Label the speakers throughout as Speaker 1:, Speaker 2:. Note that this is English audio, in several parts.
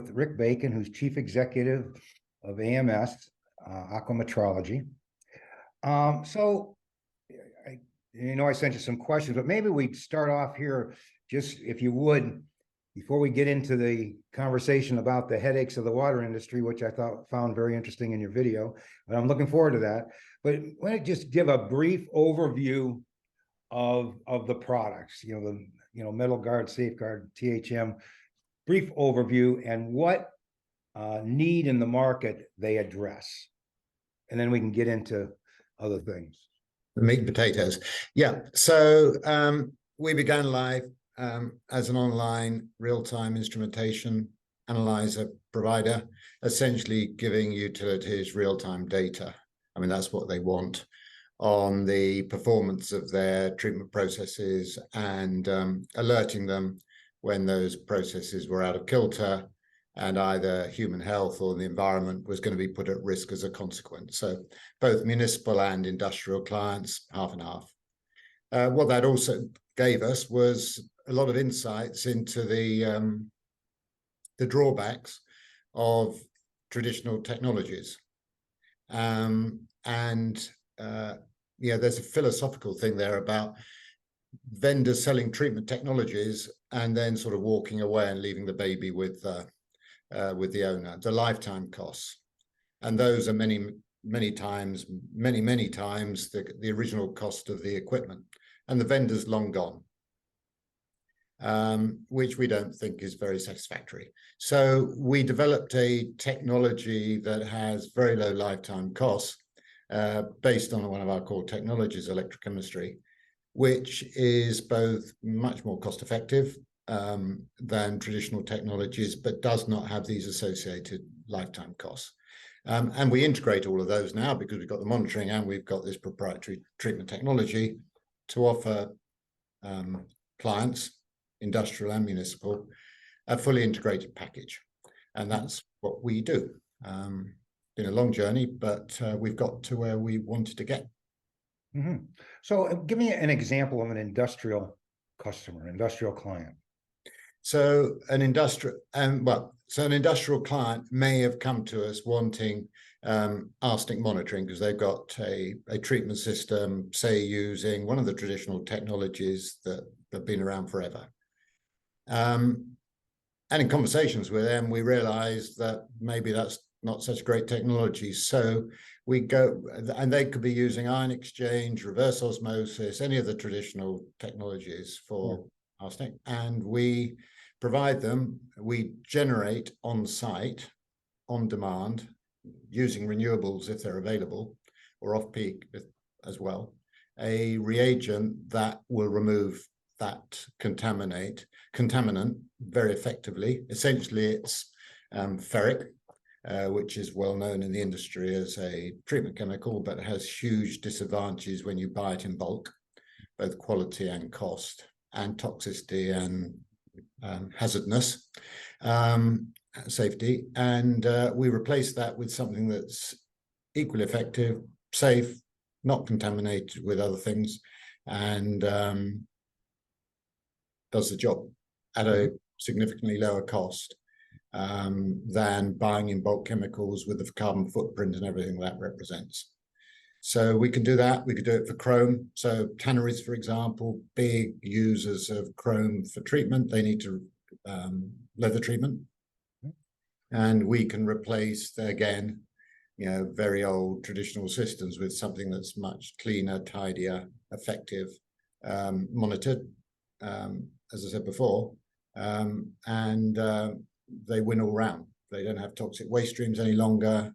Speaker 1: with Rick Bacon, who's Chief Executive of AMS, Aqua Metrology. So, I sent you some questions, but maybe we'd start off here, just if you would, before we get into the conversation about the headaches of the water industry, which I found very interesting in your video, and I'm looking forward to that. But why don't you just give a brief overview of the products, Metal Guard, Safeguard, THM, brief overview, and what need in the market they address, and then we can get into other things.
Speaker 2: The meat and potatoes. Yeah, so we began live as an online real-time instrumentation analyzer provider, essentially giving utilities real-time data. I mean, that's what they want on the performance of their treatment processes, and alerting them when those processes were out of kilter and either human health or the environment was going to be put at risk as a consequence. So both municipal and industrial clients, half and half. What that also gave us was a lot of insights into the drawbacks of traditional technologies. There's a philosophical thing there about vendors selling treatment technologies and then sort of walking away and leaving the baby with the owner, the lifetime costs. And those are many times the original cost of the equipment, and the vendor's long gone, which we don't think is very satisfactory. So we developed a technology that has very low lifetime costs, based on one of our core technologies, electrochemistry, which is both much more cost effective than traditional technologies, but does not have these associated lifetime costs. And we integrate all of those now because we've got the monitoring and we've got this proprietary treatment technology to offer clients, industrial and municipal, a fully integrated package. And that's what we do. Been a long journey, but we've got to where we wanted to get.
Speaker 1: Mm-hmm. So give me an example of an industrial customer, industrial client.
Speaker 2: So an industrial client may have come to us wanting arsenic monitoring because they've got a treatment system, say, using one of the traditional technologies that have been around forever. And in conversations with them, we realized that maybe that's not such great technology. So we go, and they could be using ion exchange, reverse osmosis, any of the traditional technologies for arsenic. And we provide them, we generate on site, on demand, using renewables if they're available, or off peak as well, a reagent that will remove that contaminant very effectively. Essentially, it's ferric, which is well known in the industry as a treatment chemical, but has huge disadvantages when you buy it in bulk, both quality and cost, and toxicity and hazardness, safety. And we replace that with something that's equally effective, safe, not contaminated with other things, and does the job at a significantly lower cost than buying in bulk chemicals with the carbon footprint and everything that represents. So we can do that. We could do it for chrome. So tanneries, for example, big users of chrome for treatment. They need to leather treatment. And we can replace, again, very old traditional systems with something that's much cleaner, tidier, effective, monitored, as I said before, and they win all round. They don't have toxic waste streams any longer.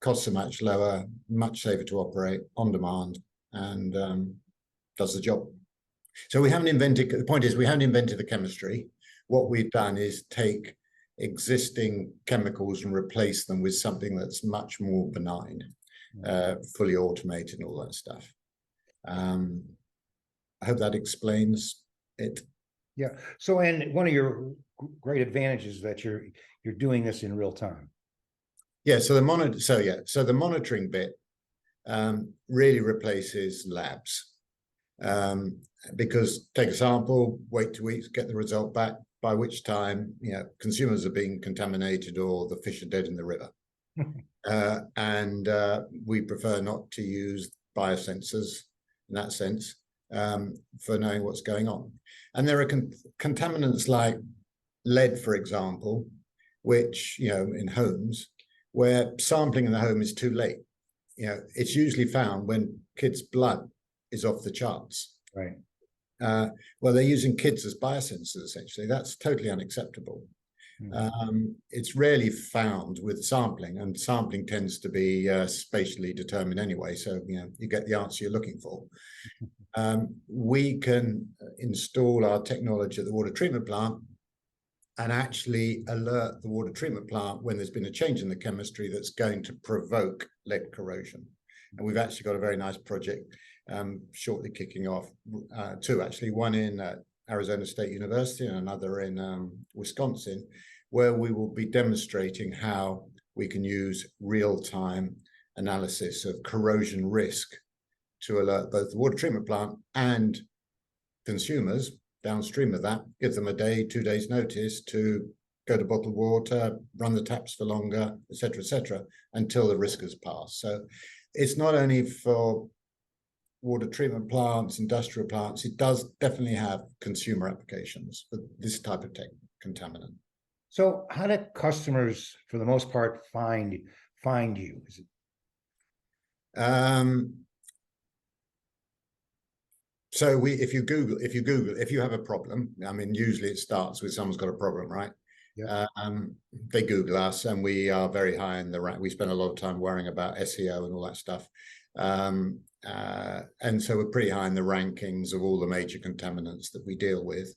Speaker 2: Costs are much lower, much safer to operate, on demand, and does the job. So we haven't invented, the point is we haven't invented the chemistry. What we've done is take existing chemicals and replace them with something that's much more benign, fully automated and all that stuff. I hope that explains it.
Speaker 1: Yeah. So, and one of your great advantages is that you're doing this in real time.
Speaker 2: Yeah. So the monitoring bit really replaces labs, because take a sample, wait 2 weeks, get the result back, by which time, consumers are being contaminated or the fish are dead in the river. And we prefer not to use biosensors in that sense for knowing what's going on. And there are contaminants like lead, for example, which, in homes, where sampling in the home is too late. It's usually found when kids' blood is off the charts.
Speaker 1: Right.
Speaker 2: Well, they're using kids as biosensors, essentially. That's totally unacceptable. It's rarely found with sampling, and sampling tends to be spatially determined anyway, so you get the answer you're looking for. We can install our technology at the water treatment plant and actually alert the water treatment plant when there's been a change in the chemistry that's going to provoke lead corrosion. And we've actually got a very nice project shortly kicking off, two actually, one in Arizona State University and another in Wisconsin, where we will be demonstrating how we can use real-time analysis of corrosion risk to alert both the water treatment plant and consumers downstream of that, give them a day, 2 days notice to go to bottled water, run the taps for longer, et cetera, until the risk has passed. So it's not only for water treatment plants, industrial plants, it does definitely have consumer applications for this type of contaminant.
Speaker 1: So how do customers, for the most part, find you? Is it...
Speaker 2: So if you have a problem, I mean, usually it starts with someone's got a problem, right?
Speaker 1: Yeah.
Speaker 2: They Google us, and we are very high in the rank. We spend a lot of time worrying about SEO and all that stuff. And so we're pretty high in the rankings of all the major contaminants that we deal with.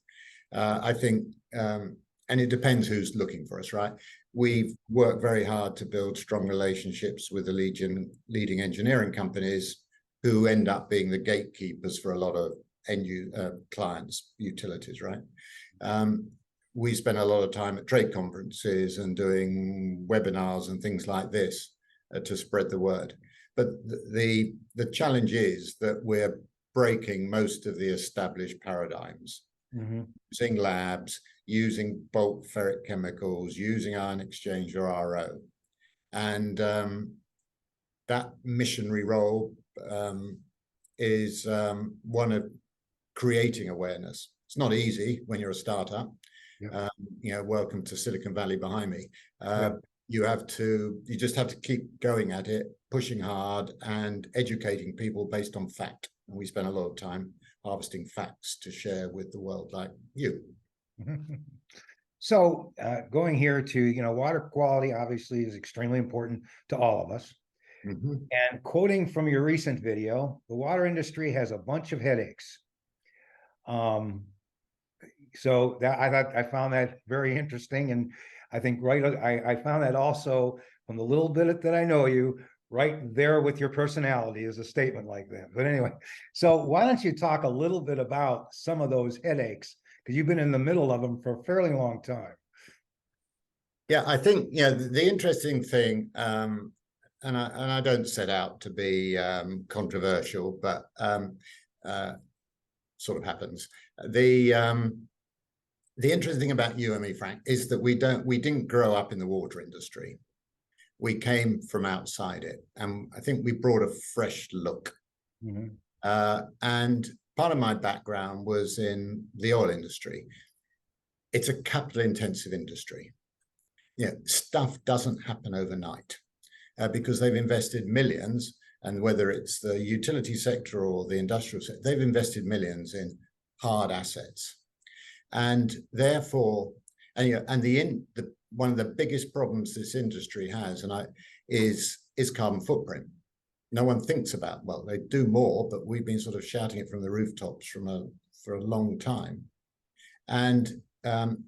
Speaker 2: I think, and it depends who's looking for us, right? We've worked very hard to build strong relationships with the leading engineering companies who end up being the gatekeepers for a lot of clients, utilities, right? We spend a lot of time at trade conferences and doing webinars and things like this to spread the word. But the challenge is that we're breaking most of the established paradigms, using labs, using bulk ferric chemicals, using ion exchange or RO. And that missionary role is one of creating awareness. It's not easy when you're a startup. Yeah. Welcome to Silicon Valley behind me. Yeah. You just have to keep going at it, pushing hard and educating people based on fact. And we spend a lot of time harvesting facts to share with the world like you.
Speaker 1: So going here to, water quality obviously is extremely important to all of us. And quoting from your recent video, the water industry has a bunch of headaches. So that I found that very interesting, and I think I found that also from the little bit that I know you, right there with your personality is a statement like that. But anyway, so why don't you talk a little bit about some of those headaches, because you've been in the middle of them for a fairly long time.
Speaker 2: Yeah, I think the interesting thing. And I don't set out to be controversial, but sort of happens. The interesting thing about you and me, Frank, is that we didn't grow up in the water industry. We came from outside it, and I think we brought a fresh look. And part of my background was in the oil industry. It's a capital-intensive industry. Stuff doesn't happen overnight. Because they've invested millions, and whether it's the utility sector or the industrial sector, they've invested millions in hard assets. And therefore, one of the biggest problems this industry has is carbon footprint. No one thinks about, well, they do more, but we've been sort of shouting it from the rooftops for a long time. And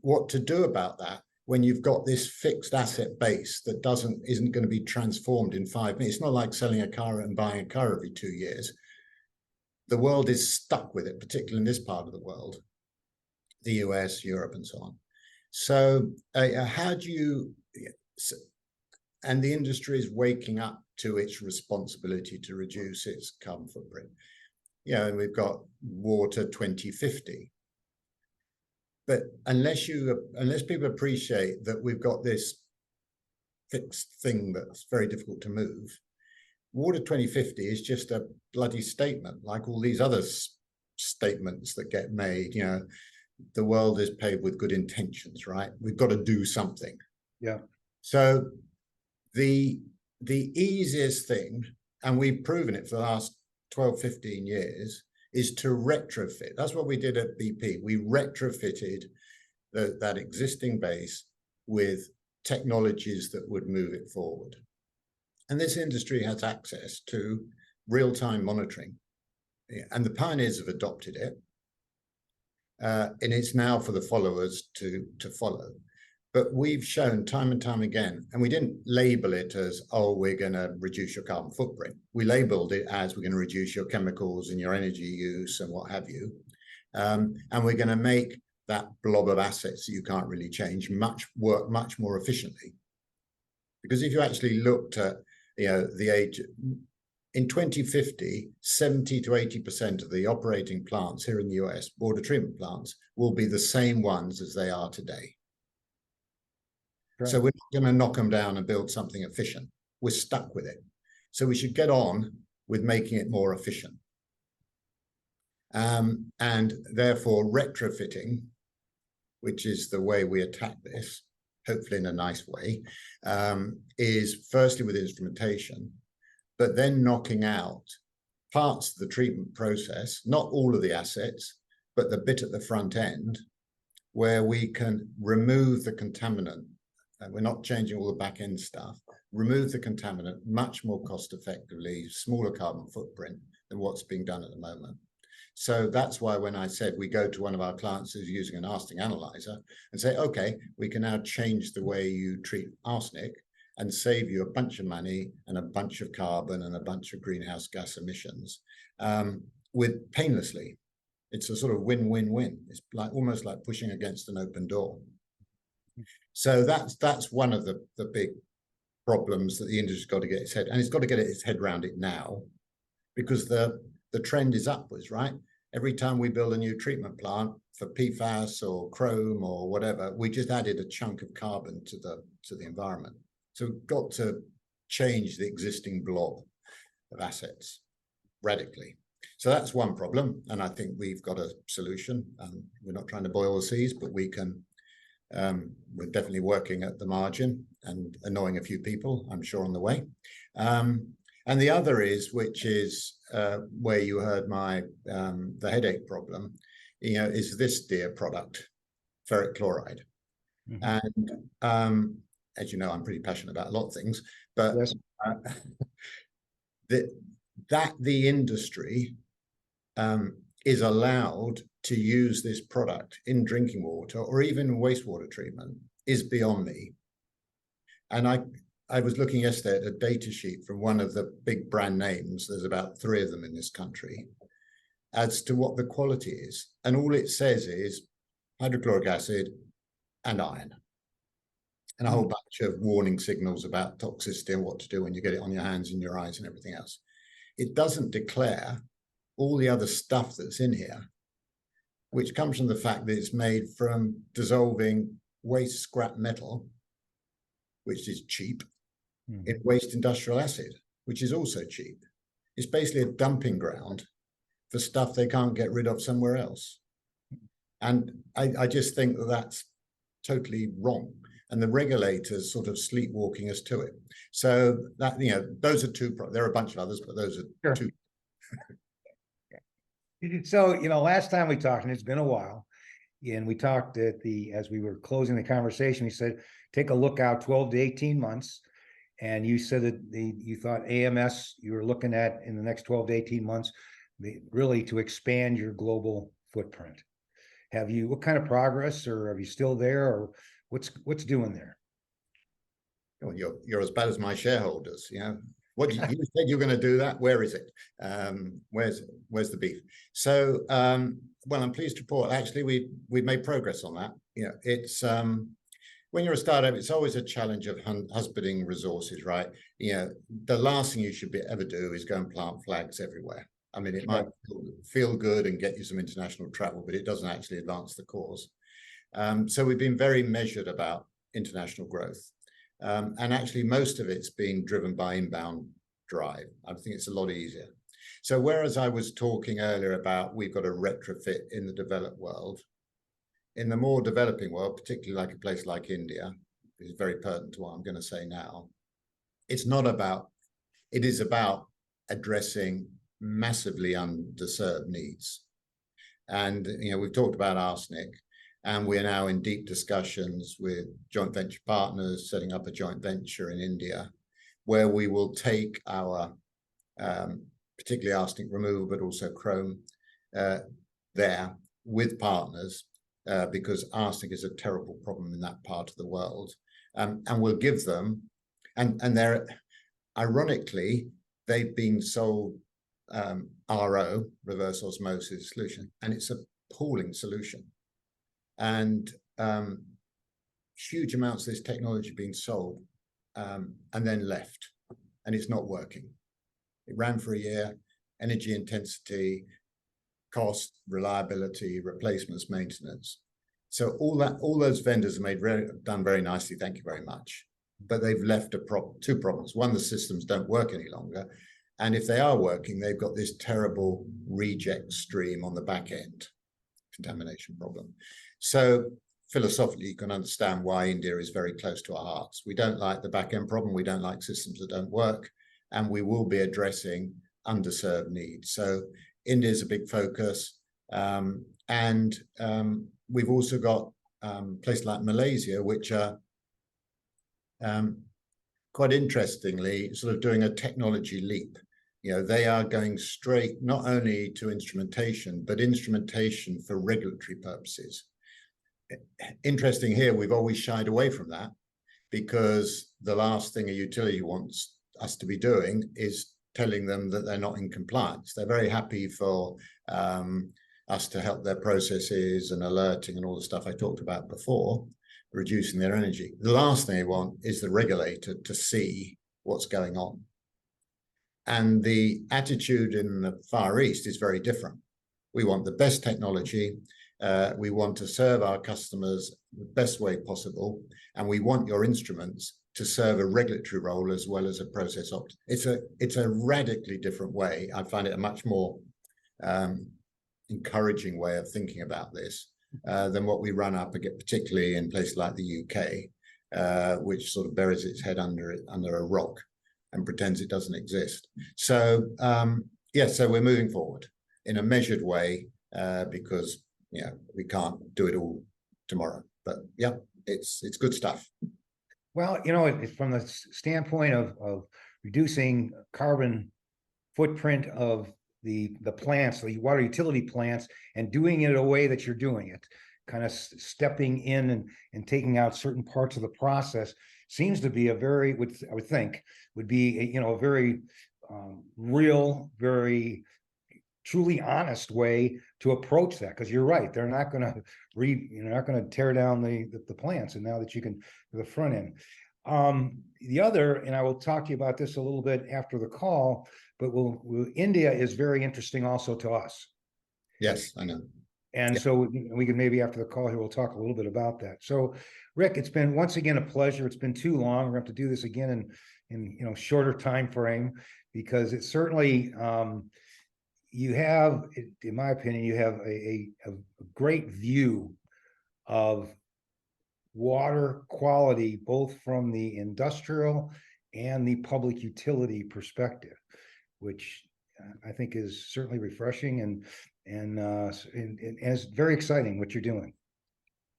Speaker 2: what to do about that when you've got this fixed asset base that isn't going to be transformed in 5 minutes. It's not like selling a car and buying a car every 2 years. The world is stuck with it, particularly in this part of the world, the US, Europe, and so on. So how do you, and the industry is waking up to its responsibility to reduce its carbon footprint. And we've got Water 2050. But unless people appreciate that we've got this fixed thing that's very difficult to move, Water 2050 is just a bloody statement, like all these other statements that get made. You know, the world is paved with good intentions, right? We've got to do something.
Speaker 1: Yeah.
Speaker 2: So the easiest thing, and we've proven it for the last 12, 15 years, is to retrofit. That's what we did at BP. We retrofitted that existing base with technologies that would move it forward. And this industry has access to real-time monitoring, and the pioneers have adopted it. And it's now for the followers to follow. But we've shown time and time again, and we didn't label it as, oh, we're going to reduce your carbon footprint. We labeled it as, we're going to reduce your chemicals and your energy use and what have you. And we're going to make that blob of assets that you can't really change work much more efficiently. Because if you actually looked at, you know, the age, in 2050, 70 to 80% of the operating plants here in the US, water treatment plants, will be the same ones as they are today. Right. So we're not going to knock them down and build something efficient. We're stuck with it. So we should get on with making it more efficient. And therefore retrofitting, which is the way we attack this, hopefully in a nice way, is firstly with instrumentation, but then knocking out parts of the treatment process, not all of the assets, but the bit at the front end where we can remove the contaminant. We're not changing all the back end stuff, remove the contaminant much more cost effectively, smaller carbon footprint than what's being done at the moment. So that's why when I said we go to one of our clients who's using an arsenic analyzer and say, okay, we can now change the way you treat arsenic and save you a bunch of money and a bunch of carbon and a bunch of greenhouse gas emissions with painlessly. It's a sort of win-win-win. It's like almost like pushing against an open door. So that's one of the big problems that the industry's got to get its head, and it's got to get its head around it now, because the trend is upwards, right? Every time we build a new treatment plant for PFAS or chrome or whatever, we just added a chunk of carbon to the environment. So we've got to change the existing blob of assets radically. So that's one problem, and I think we've got a solution. We're not trying to boil the seas, but we can. We're definitely working at the margin and annoying a few people, I'm sure, on the way. And the other is, which is where you heard my the headache problem, you know, is this dear product, ferric chloride. Mm-hmm. And as you know, I'm pretty passionate about a lot of things, but yes. The industry is allowed to use this product in drinking water or even wastewater treatment is beyond me. And I was looking yesterday at a data sheet from one of the big brand names, there's about 3 of them in this country, as to what the quality is. And all it says is hydrochloric acid and iron. And a whole bunch of warning signals about toxicity and what to do when you get it on your hands and your eyes and everything else. It doesn't declare all the other stuff that's in here, which comes from the fact that it's made from dissolving waste scrap metal, which is cheap, in waste industrial acid, which is also cheap. It's basically a dumping ground for stuff they can't get rid of somewhere else. And I just think that that's totally wrong. And the regulators sort of sleepwalking us to it. So that, you know, those are 2, there are a bunch of others, but those are 2.
Speaker 1: So, you know, last time we talked, and it's been a while, and we talked as we were closing the conversation, we said, take a look out 12 to 18 months. And you said that you thought AMS, you were looking at in the next 12 to 18 months, really to expand your global footprint. What kind of progress, or are you still there, or what's doing there?
Speaker 2: Well, you're as bad as my shareholders, you know. What you said you're going to do that? Where is it? Where's the beef? So, well, I'm pleased to report. Actually, we've made progress on that. You know, it's when you're a startup, it's always a challenge of husbanding resources, right? You know, the last thing you should ever do is go and plant flags everywhere. I mean, it might feel good and get you some international travel, but it doesn't actually advance the cause. So we've been very measured about international growth. And actually, most of it's been driven by inbound drive. I think it's a lot easier. So whereas I was talking earlier about we've got a retrofit in the developed world, in the more developing world, particularly like a place like India, which is very pertinent to what I'm going to say now, it's not about, it is about addressing massively underserved needs. And, you know, we've talked about arsenic, and we're now in deep discussions with joint venture partners, setting up a joint venture in India, where we will take our, particularly arsenic removal, but also chrome there with partners, because arsenic is a terrible problem in that part of the world. And we'll give them, and they're, ironically, they've been sold RO, reverse osmosis solution, and it's an appalling solution. And huge amounts of this technology being sold and then left, and it's not working. It ran for a year, energy intensity, cost, reliability, replacements, maintenance. So all those vendors have done very nicely, thank you very much. But they've left two problems. One, the systems don't work any longer. And if they are working, they've got this terrible reject stream on the back end, contamination problem. So philosophically, you can understand why India is very close to our hearts. We don't like the back end problem. We don't like systems that don't work. And we will be addressing underserved needs. So India is a big focus. And we've also got places like Malaysia, which are quite interestingly sort of doing a technology leap. You know, they are going straight not only to instrumentation, but instrumentation for regulatory purposes. Interesting here, we've always shied away from that because the last thing a utility wants us to be doing is telling them that they're not in compliance. They're very happy for us to help their processes and alerting and all the stuff I talked about before, reducing their energy. The last thing they want is the regulator to see what's going on. And the attitude in the Far East is very different. We want the best technology. We want to serve our customers the best way possible. And we want your instruments to serve a regulatory role as well as a process opt. It's a radically different way. I find it a much more encouraging way of thinking about this than what we run up against, particularly in places like the UK, which sort of buries its head under a rock and pretends it doesn't exist. So yeah, so we're moving forward in a measured way because we can't do it all tomorrow. But yeah, it's good stuff.
Speaker 1: Well, from the standpoint of reducing carbon footprint of the plants, the water utility plants, and doing it in a way that you're doing it, kind of stepping in and taking out certain parts of the process, seems to be a very, I would think, would be a very real, very truly honest way to approach that. Because you're right, they're not going to tear down the plants. And now that you can, the front end. The other, and I will talk to you about this a little bit after the call, but India is very interesting also to us.
Speaker 2: Yes, I know.
Speaker 1: And yeah. So we can maybe after the call here, we'll talk a little bit about that. So Rick, it's been once again a pleasure. It's been too long. We're going to have to do this again in shorter time frame, because it's certainly, you have, in my opinion, you have a great view of water quality, both from the industrial and the public utility perspective, which I think is certainly refreshing and it's very exciting what you're doing.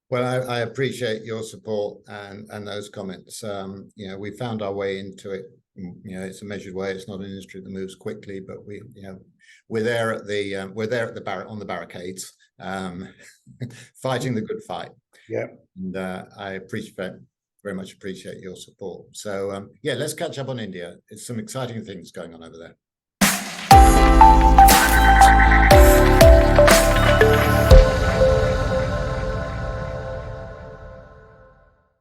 Speaker 2: Well, I appreciate your support and those comments. We found our way into it. It's a measured way. It's not an industry that moves quickly, but we're there at the barricades, fighting the good fight.
Speaker 1: Yeah,
Speaker 2: and I very much appreciate your support. So yeah, let's catch up on India. It's some exciting things going on over there.